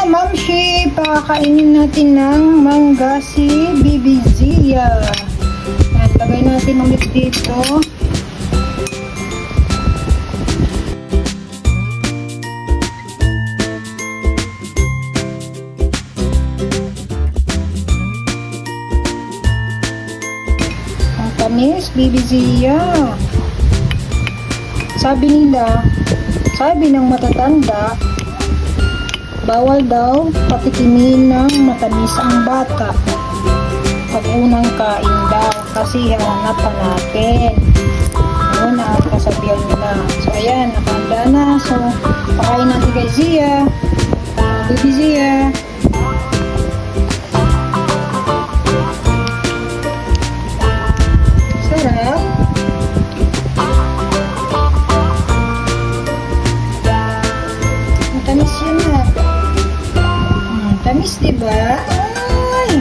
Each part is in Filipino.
Mamshi, pakakainin natin ng mangga si Bibi Zia. At lagay natin ulit dito. Ang tamis, Bibi Zia. Sabi ng matatanda, bawal daw patikimin ng matamis ang bata pag unang kain daw kasi hanap natin. Yun ang kasabihan nila. So ayan, nakahanda na. So pakain natin kay Zia. Bibi Zia. Sarap. Tamis yun na. Tamis, diba? Ay!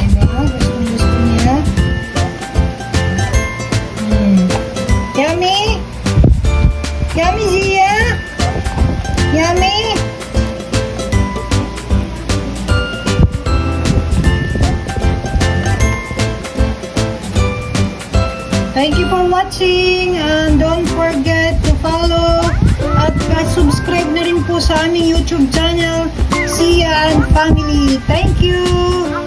Diba? Gusto niya. Yummy! Yummy, Zia! Yummy! Thank you for watching and don't forget to follow at subscribe na rin po sa aming YouTube channel, Zia and Family. Thank you!